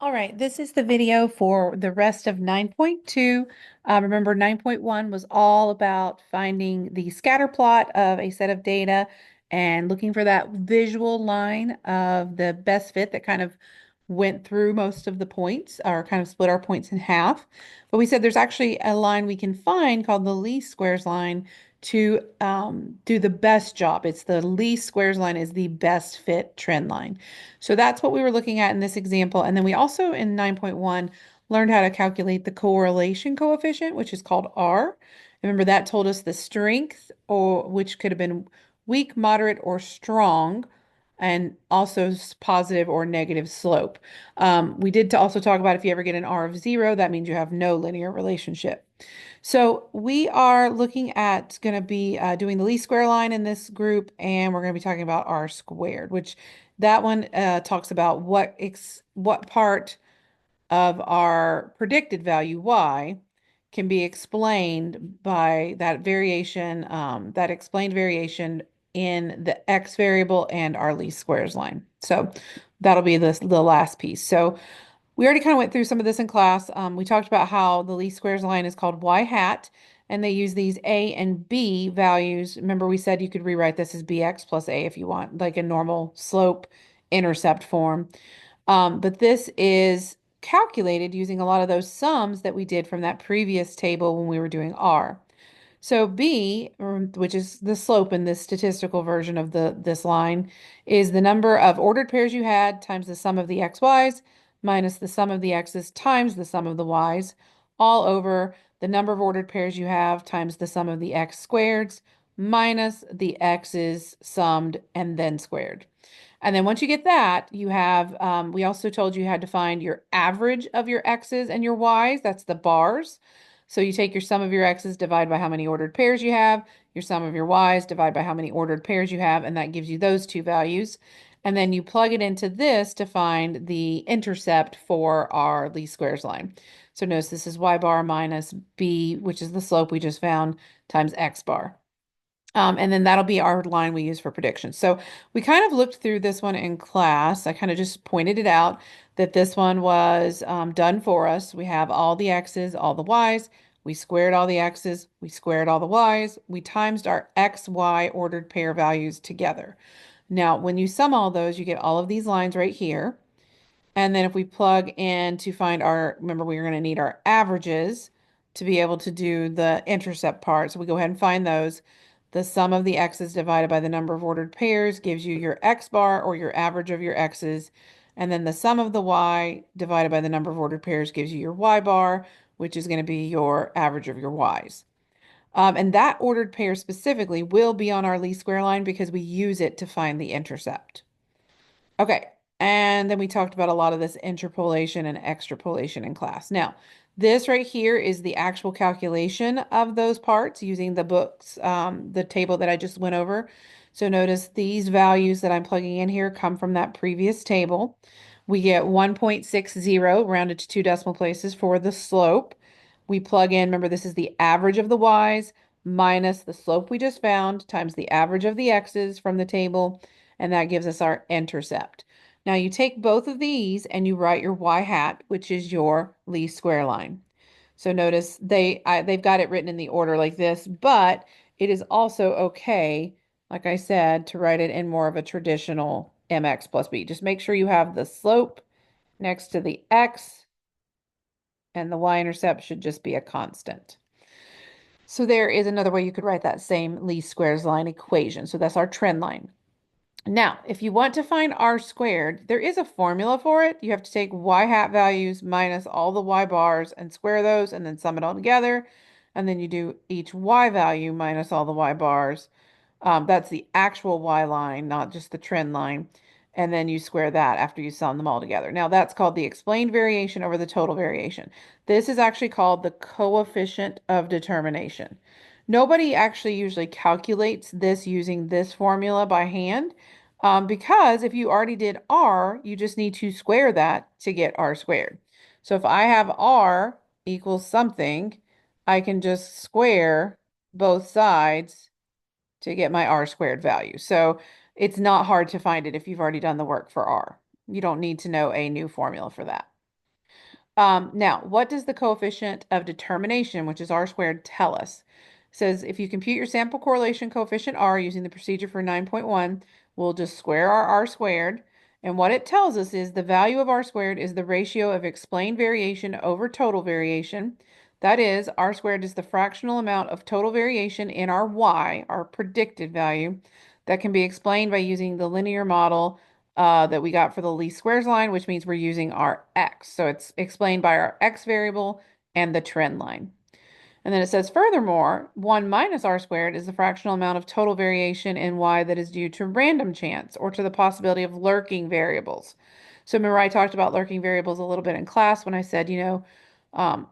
All right, this is the video for the rest of 9.2. Remember, 9.1 was all about finding the scatter plot of a set of data and looking for that visual line of the best fit that kind of went through most of the points or kind of split our points in half. But we said there's actually a line we can find called the least squares line to do the best job. It's the least squares line is the best fit trend line. So that's what we were looking at in this example. And then we also in 9.1 learned how to calculate the correlation coefficient, which is called R. Remember that told us the strength, or which could have been weak, moderate, or strong, and also positive or negative slope. We did to also talk about if you ever get an R of 0, that means you have no linear relationship. So we are looking at going to be doing the least square line in this group, and we're going to be talking about R squared, which that one talks about what part of our predicted value y can be explained by that variation, that explained variation in the x variable and our least squares line. So that'll be the last piece. So we already kind of went through some of this in class. We talked about how the least squares line is called y hat, and they use these a and b values. Remember, we said you could rewrite this as bx plus a if you want, like a normal slope intercept form. But this is calculated using a lot of those sums that we did from that previous table when we were doing r. So b, which is the slope in this statistical version of this line, is the number of ordered pairs you had times the sum of the xy's minus the sum of the x's times the sum of the y's, all over the number of ordered pairs you have times the sum of the x squareds minus the x's summed and then squared. And then once you get that, you have, we also told you had to find your average of your x's and your y's. That's the bars. So you take your sum of your x's, divide by how many ordered pairs you have, your sum of your y's, divide by how many ordered pairs you have, and that gives you those two values. And then you plug it into this to find the intercept for our least squares line. So notice this is y bar minus b, which is the slope we just found, times x bar. And then that'll be our line we use for predictions. So we kind of looked through this one in class. I kind of just pointed it out that this one was done for us. We have all the x's, all the y's. We squared all the x's. We squared all the y's. We times our x, y ordered pair values together. Now, when you sum all those, you get all of these lines right here. And then if we plug in to find our, remember we are going to need our averages to be able to do the intercept part. So we go ahead and find those. The sum of the x's divided by the number of ordered pairs gives you your x bar or your average of your x's. And then the sum of the y divided by the number of ordered pairs gives you your y bar, which is going to be your average of your y's. And that ordered pair specifically will be on our least square line because we use it to find the intercept. Okay, and then we talked about a lot of this interpolation and extrapolation in class. Now, this right here is the actual calculation of those parts using the books, the table that I just went over. So notice these values that I'm plugging in here come from that previous table. We get 1.60 rounded to 2 decimal places for the slope. We plug in, remember this is the average of the y's minus the slope we just found times the average of the x's from the table, and that gives us our intercept. Now you take both of these and you write your y hat, which is your least square line. So notice they've got it written in the order like this, but it is also okay, like I said, to write it in more of a traditional mx plus b. Just make sure you have the slope next to the x, and the y-intercept should just be a constant. So there is another way you could write that same least squares line equation. So that's our trend line. Now, if you want to find r squared, there is a formula for it. You have to take y hat values minus all the y bars and square those and then sum it all together. And then you do each y value minus all the y bars. That's the actual y line, not just the trend line. And then you square that after you sum them all together. Now, that's called the explained variation over the total variation. This is actually called the coefficient of determination. Nobody actually usually calculates this using this formula by hand, because if you already did r, you just need to square that to get r squared. So if I have r equals something, I can just square both sides to get my r squared value. So it's not hard to find it if you've already done the work for r. You don't need to know a new formula for that. Now, what does the coefficient of determination, which is R squared, tell us? It says if you compute your sample correlation coefficient R using the procedure for 9.1, we'll just square our R squared. And what it tells us is the value of R squared is the ratio of explained variation over total variation. That is, R squared is the fractional amount of total variation in our Y, our predicted value, that can be explained by using the linear model that we got for the least squares line, which means we're using our x. So it's explained by our x variable and the trend line. And then it says, furthermore, 1 minus r squared is the fractional amount of total variation in y that is due to random chance or to the possibility of lurking variables. So remember I talked about lurking variables a little bit in class when I said,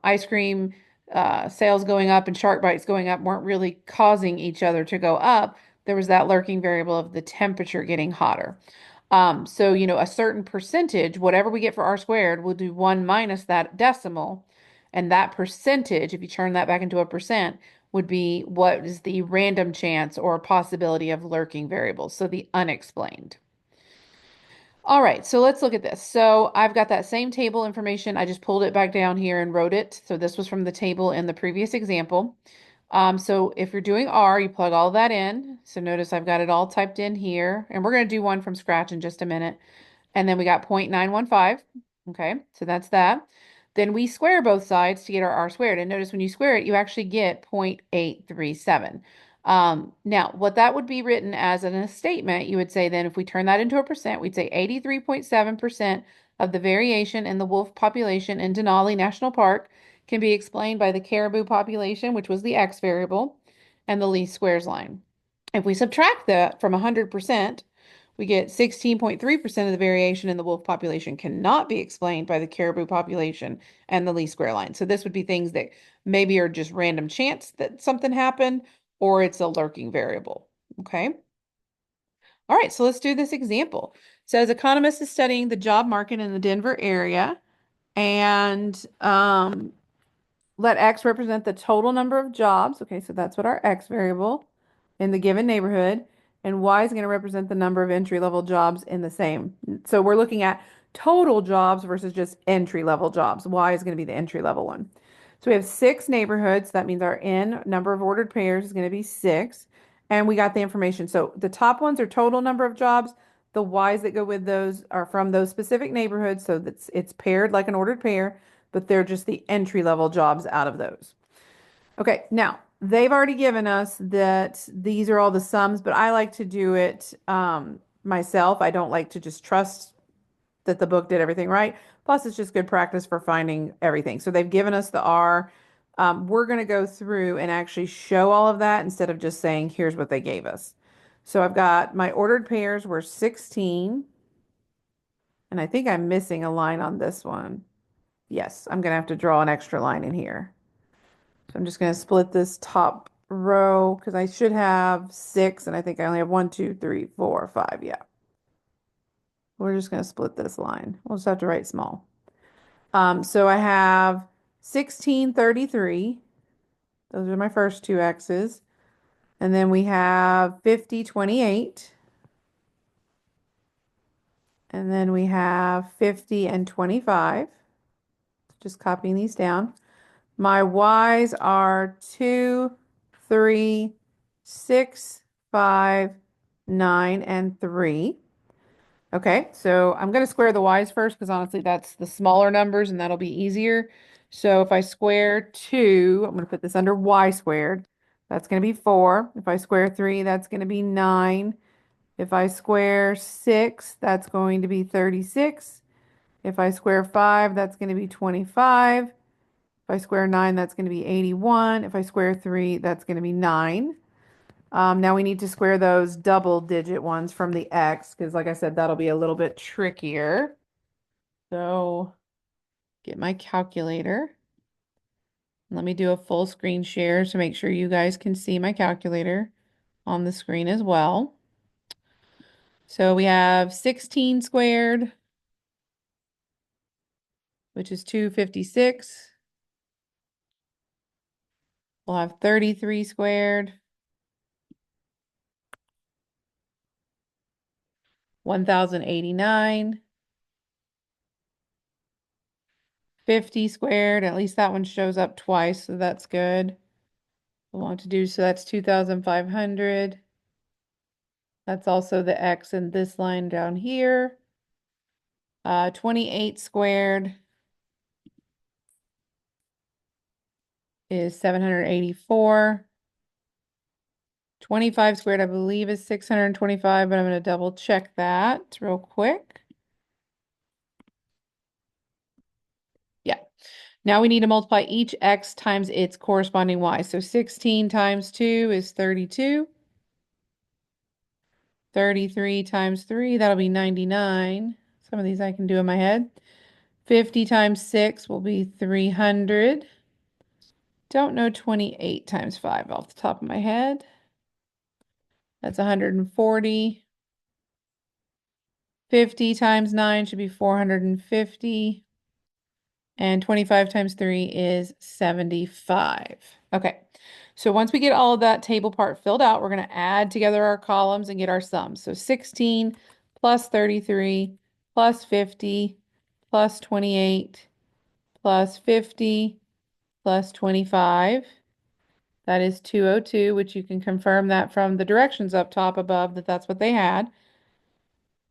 ice cream sales going up and shark bites going up weren't really causing each other to go up. There was that lurking variable of the temperature getting hotter. So, a certain percentage, whatever we get for r squared, we'll do 1 minus that decimal. And that percentage, if you turn that back into a percent, would be what is the random chance or possibility of lurking variables. So the unexplained. All right, so let's look at this. So I've got that same table information. I just pulled it back down here and wrote it. So this was from the table in the previous example. So if you're doing R, you plug all that in. So notice I've got it all typed in here, and we're going to do one from scratch in just a minute. And then we got 0.915. Okay, so that's that. Then we square both sides to get our R squared. And notice when you square it, you actually get 0.837. Now, what that would be written as in a statement, you would say then if we turn that into a percent, we'd say 83.7% of the variation in the wolf population in Denali National Park can be explained by the caribou population, which was the X variable, and the least squares line. If we subtract that from 100%, we get 16.3% of the variation in the wolf population cannot be explained by the caribou population and the least square line. So this would be things that maybe are just random chance that something happened, or it's a lurking variable. Okay. All right, so let's do this example. It says economist is studying the job market in the Denver area and let X represent the total number of jobs. Okay, so that's what our X variable in the given neighborhood. And Y is going to represent the number of entry-level jobs in the same. So we're looking at total jobs versus just entry-level jobs. Y is going to be the entry-level one. So we have 6 neighborhoods. That means our N number of ordered pairs is going to be 6. And we got the information. So the top ones are total number of jobs. The Ys that go with those are from those specific neighborhoods. So that's it's paired like an ordered pair, but they're just the entry level jobs out of those. Okay, now they've already given us that these are all the sums, but I like to do it myself. I don't like to just trust that the book did everything right. Plus, it's just good practice for finding everything. So they've given us the R. We're going to go through and actually show all of that instead of just saying, here's what they gave us. So I've got my ordered pairs were 16. And I think I'm missing a line on this one. Yes, I'm going to have to draw an extra line in here. So I'm just going to split this top row because I should have 6 and I think I only have 1, 2, 3, 4, 5. Yeah. We're just going to split this line. We'll just have to write small. So I have 1633. Those are my first two X's. And then we have 5028. And then we have 50 and 25. Just copying these down. My Y's are 2, 3, 6, 5, 9, and 3. Okay, so I'm going to square the Y's first because honestly, that's the smaller numbers and that'll be easier. So if I square 2, I'm going to put this under Y squared. That's going to be 4. If I square 3, that's going to be 9. If I square 6, that's going to be 36. If I square 5, that's going to be 25. If I square 9, that's going to be 81. If I square 3, that's going to be 9. Now we need to square those double digit ones from the X because like I said, that'll be a little bit trickier. So get my calculator. Let me do a full screen share to make sure you guys can see my calculator on the screen as well. So we have 16 squared, which is 256. We'll have 33 squared, 1089. 50 squared, at least that one shows up twice, so that's good. I want to do, so that's 2,500. That's also the X in this line down here. 28 squared is 784. 25 squared, I believe, is 625, but I'm going to double check that real quick. Yeah. Now we need to multiply each X times its corresponding Y. So 16 times 2 is 32. 33 times 3, that'll be 99. Some of these I can do in my head. 50 times 6 will be 300. Don't know 28 times 5 off the top of my head. That's 140. 50 times 9 should be 450. And 25 times 3 is 75. Okay, so once we get all of that table part filled out, we're going to add together our columns and get our sums. So 16 plus 33 plus 50 plus 28 plus 50 plus 25. That is 202, which you can confirm that from the directions up top above that that's what they had.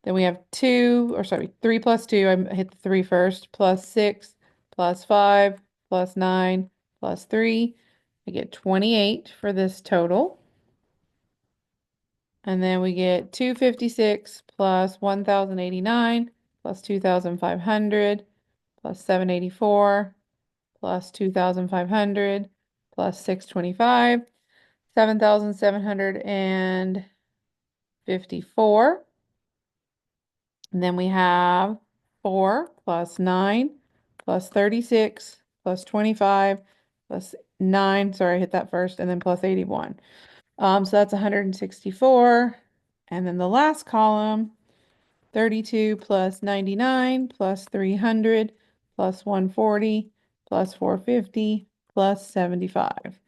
Then we have 3 plus 2, I hit the 3 first, plus 6 plus 5 plus 9 plus 3. I get 28 for this total. And then we get 256 plus 1,089 plus 2,500 plus 784 plus 2,500 plus 625, 7,754. And then we have 4 plus 9 plus 36 plus 25 plus 9. Sorry, I hit that first, and then plus 81. So that's 164. And then the last column, 32 plus 99 plus 300 plus 140 plus 450 plus 75.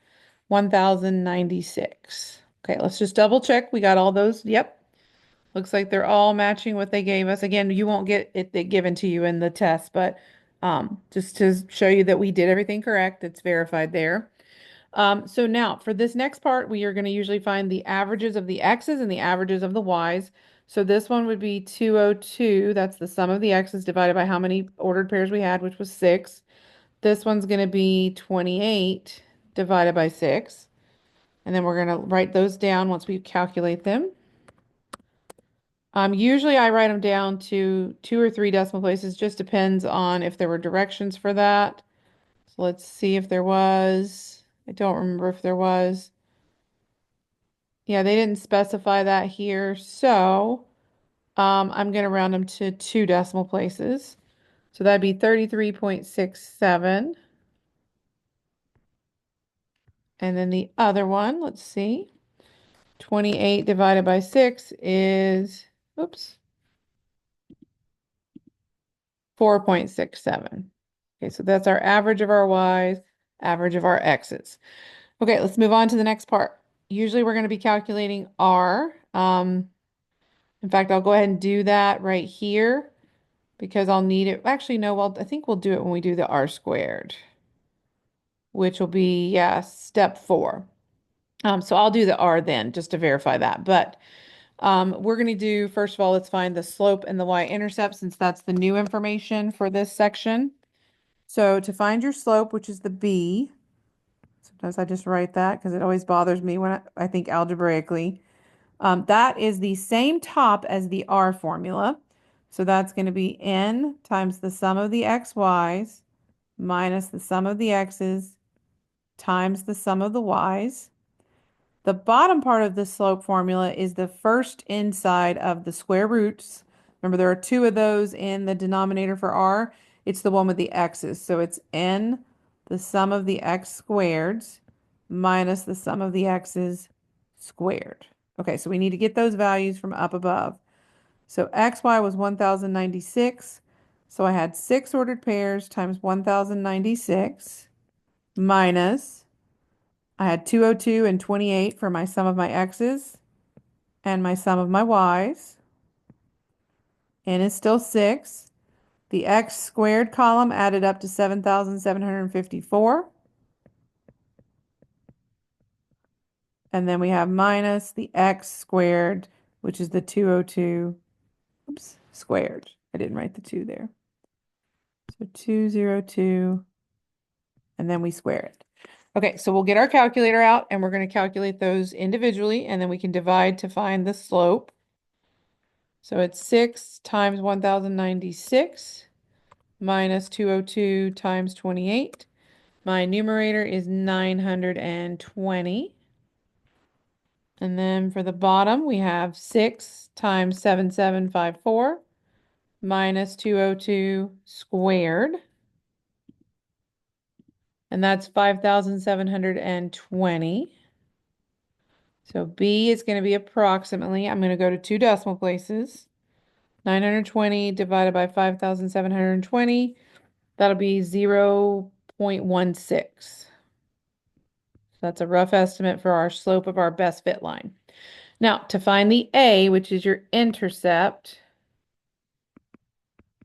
1,096. Okay, let's just double check. We got all those. Yep. Looks like they're all matching what they gave us. Again, you won't get it given to you in the test, but just to show you that we did everything correct, it's verified there. So now for this next part, we are going to usually find the averages of the X's and the averages of the Y's. So this one would be 202. That's the sum of the X's divided by how many ordered pairs we had, which was 6. This one's going to be 28 divided by 6. And then we're going to write those down once we calculate them. Usually I write them down to 2 or 3 decimal places, just depends on if there were directions for that. So let's see if there was. I don't remember if there was. Yeah, they didn't specify that here, so I'm going to round them to 2 decimal places. So that'd be 33.67. And then the other one, let's see. 28 divided by 6 is, oops, 4.67. Okay, so that's our average of our Y's, average of our X's. Okay, let's move on to the next part. Usually we're going to be calculating R. In fact, I'll go ahead and do that right here because I'll need it. Actually, no, well, I think we'll do it when we do the R squared, which will be, yeah, step 4. So I'll do the R then just to verify that. But we're going to do, first of all, let's find the slope and the y-intercept since that's the new information for this section. So to find your slope, which is the B, sometimes I just write that because it always bothers me when I think algebraically. That is the same top as the R formula. So that's going to be n times the sum of the xy's minus the sum of the x's times the sum of the y's. The bottom part of the slope formula is the first inside of the square roots. Remember, there are 2 of those in the denominator for R. It's the one with the x's. So it's n, the sum of the x squareds, minus the sum of the x's squared. Okay, so we need to get those values from up above. So xy was 1,096. So I had 6 ordered pairs times 1,096 minus I had 202 and 28 for my sum of my x's and my sum of my y's. N is still 6. The x squared column added up to 7,754. And then we have minus the x squared, which is the 202, oops, squared. I didn't write the 2 there. So 202, and then we square it. Okay, so we'll get our calculator out and we're going to calculate those individually, and then we can divide to find the slope. So it's 6 times 1,096 minus 202 times 28. My numerator is 920. And then for the bottom, we have 6 times 7754 minus 202 squared. And that's 5,720. So B is going to be approximately, I'm going to go to 2 decimal places. 920 divided by 5,720, that'll be 0.16. That's a rough estimate for our slope of our best fit line. Now, to find the A, which is your intercept,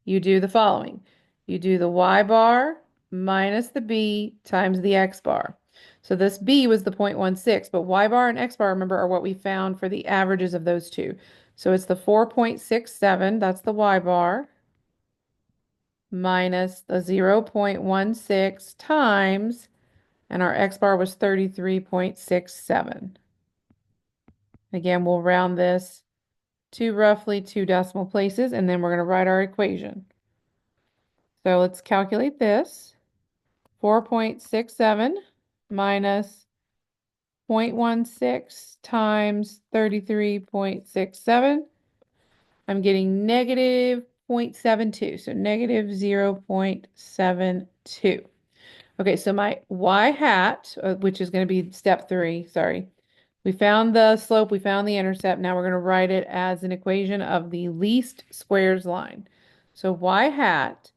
you do the following. You do the y bar minus the b times the x bar. So this b was the 0.16, but y bar and x bar, remember, are what we found for the averages of those two. So it's the 4.67, that's the y bar, minus the 0.16 times, and our x bar was 33.67. Again, we'll round this to roughly 2 decimal places, and then we're going to write our equation. So let's calculate this. 4.67 minus 0.16 times 33.67. I'm getting negative 0.72, so negative 0.72. Okay, so my y hat, which is going to be step 3, sorry. We found the slope, we found the intercept. Now we're going to write it as an equation of the least squares line. So y hat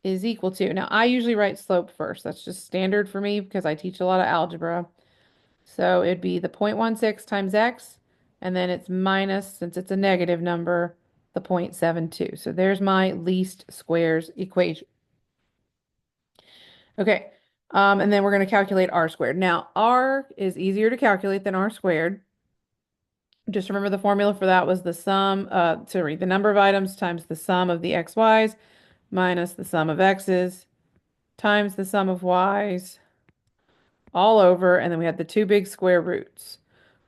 is equal to, now I usually write slope first. That's just standard for me because I teach a lot of algebra. So it'd be the 0.16 times x, and then it's minus, since it's a negative number, the 0.72. So there's my least squares equation. Okay, and then we're going to calculate r squared. Now, r is easier to calculate than r squared. Just remember the formula for that was the the number of items times the sum of the xy's minus the sum of x's times the sum of y's all over, and then we had the 2 big square roots.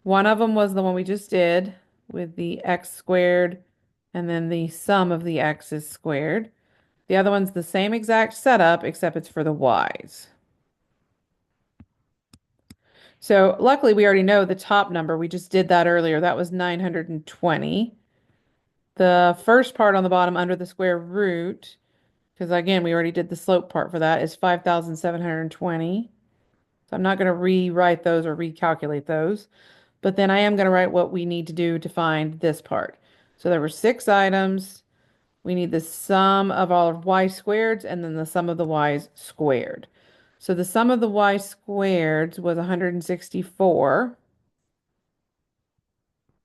One of them was the one we just did with the x squared, and then the sum of the x's squared. The other one's the same exact setup, except it's for the y's. So luckily we already know the top number. We just did that earlier. That was 920. The first part on the bottom under the square root, because again, we already did the slope part for that, is 5,720. So I'm not going to rewrite those or recalculate those. But then I am going to write what we need to do to find this part. So there were 6 items. We need the sum of all of y squareds and then the sum of the y's squared. So the sum of the y squareds was 164.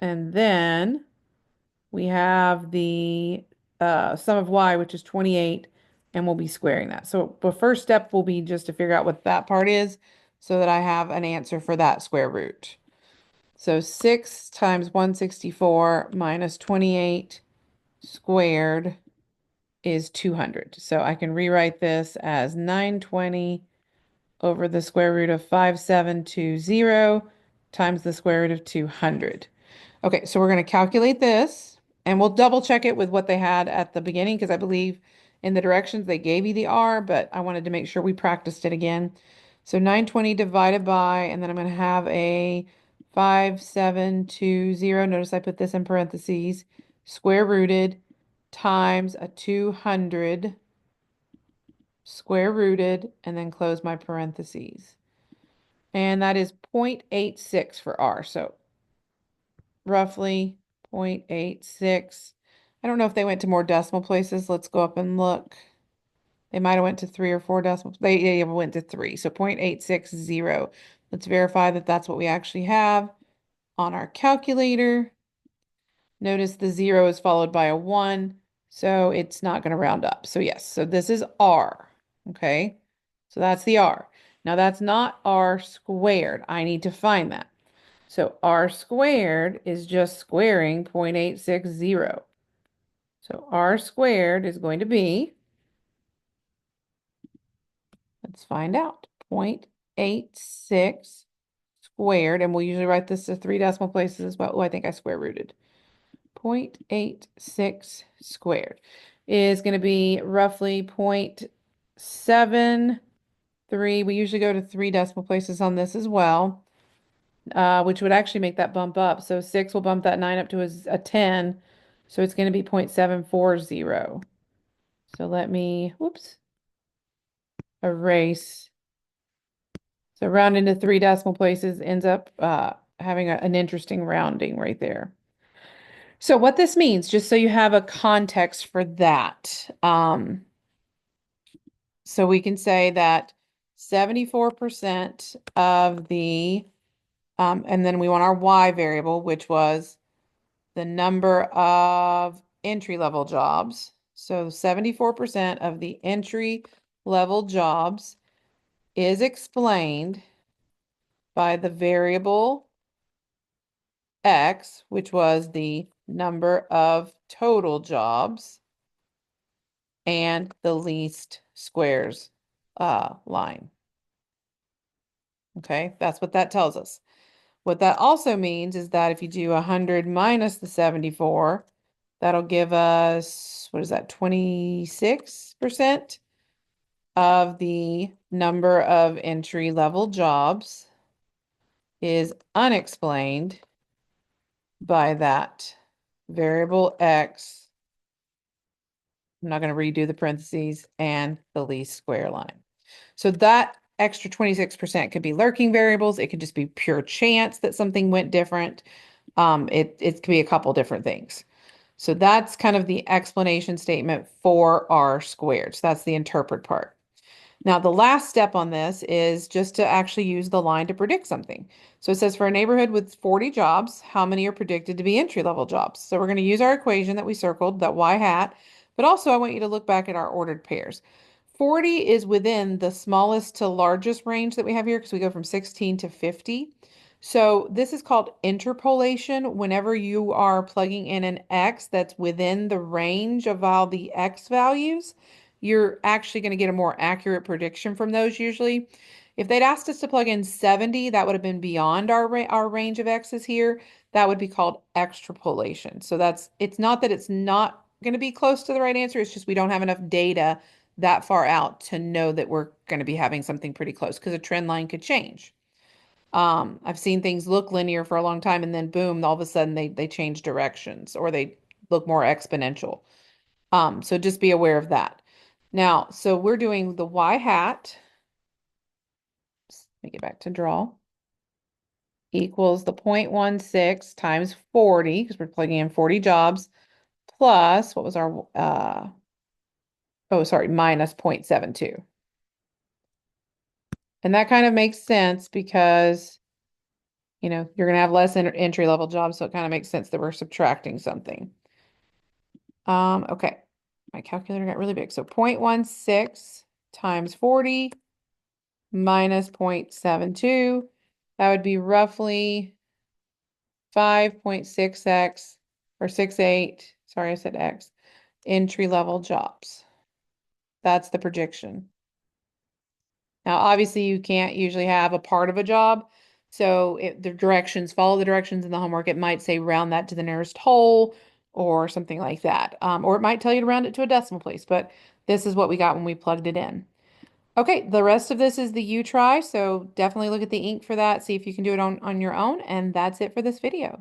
And then we have the sum of y, which is 28, and we'll be squaring that. So the first step will be just to figure out what that part is so that I have an answer for that square root. So 6 times 164 minus 28 squared is 200. So I can rewrite this as 920 over the square root of 5720 times the square root of 200. Okay, so we're going to calculate this, and we'll double check it with what they had at the beginning, because I believe in the directions they gave you the R, but I wanted to make sure we practiced it again. So 920 divided by, and then I'm going to have a 5720. Notice I put this in parentheses, square rooted, times a 200 square rooted, and then close my parentheses. And that is 0.86 for R. So roughly 0.86. I don't know if they went to more decimal places. Let's go up and look. They might have went to 3 or 4 decimals. They went to 3. So 0.860. Let's verify that that's what we actually have on our calculator. Notice the 0 is followed by a 1. So it's not going to round up. So yes, so this is R. Okay. So that's the R. Now that's not R squared. I need to find that. So R squared is just squaring 0.860. So R squared is going to be, let's find out, 0.86 squared, and we'll usually write this to 3 decimal places as well. Oh, I think I square rooted. 0.86 squared is going to be roughly 0.73. We usually go to 3 decimal places on this as well, which would actually make that bump up. So 6 will bump that 9 up to a 10. So it's going to be 0.740. So let me, whoops, erase. So round into 3 decimal places ends up having an interesting rounding right there. So what this means, just so you have a context for that, so we can say that 74% of the, and then we want our Y variable, which was the number of entry-level jobs. So 74% of the entry-level jobs is explained by the variable X, which was the number of total jobs, and the least squares line. Okay, that's what that tells us. What that also means is that if you do 100 minus the 74, that'll give us, what is that, 26% of the number of entry-level jobs is unexplained by that variable X. I'm not going to redo the parentheses and the least square line. So that extra 26% could be lurking variables. It could just be pure chance that something went different. It could be a couple different things. So that's kind of the explanation statement for R squared. So that's the interpret part. Now, the last step on this is just to actually use the line to predict something. So it says for a neighborhood with 40 jobs, how many are predicted to be entry-level jobs? So we're going to use our equation that we circled, that Y hat, but also I want you to look back at our ordered pairs. 40 is within the smallest to largest range that we have here because we go from 16 to 50. So this is called interpolation. Whenever you are plugging in an X that's within the range of all the X values, you're actually going to get a more accurate prediction from those usually. If they'd asked us to plug in 70, that would have been beyond our range of X's here. That would be called extrapolation. So it's not that it's not going to be close to the right answer. It's just we don't have enough data that far out to know that we're going to be having something pretty close because a trend line could change. I've seen things look linear for a long time and then boom, all of a sudden they change directions or they look more exponential. So just be aware of that. Now, so we're doing the Y hat. Let me get back to draw. Equals the 0.16 times 40, because we're plugging in 40 jobs, plus, what was our, oh, sorry, minus 0.72. And that kind of makes sense because, you're going to have less entry-level jobs, so it kind of makes sense that we're subtracting something. Okay. My calculator got really big. So 0.16 times 40 minus 0.72. That would be roughly 5.6x or 68. Sorry, I said X. Entry-level jobs. That's the prediction. Now, obviously, you can't usually have a part of a job. So the directions, follow the directions in the homework. It might say round that to the nearest whole or something like that. Or it might tell you to round it to a decimal place, but this is what we got when we plugged it in. Okay, the rest of this is the U-Try, so definitely look at the ink for that, see if you can do it on your own, and that's it for this video.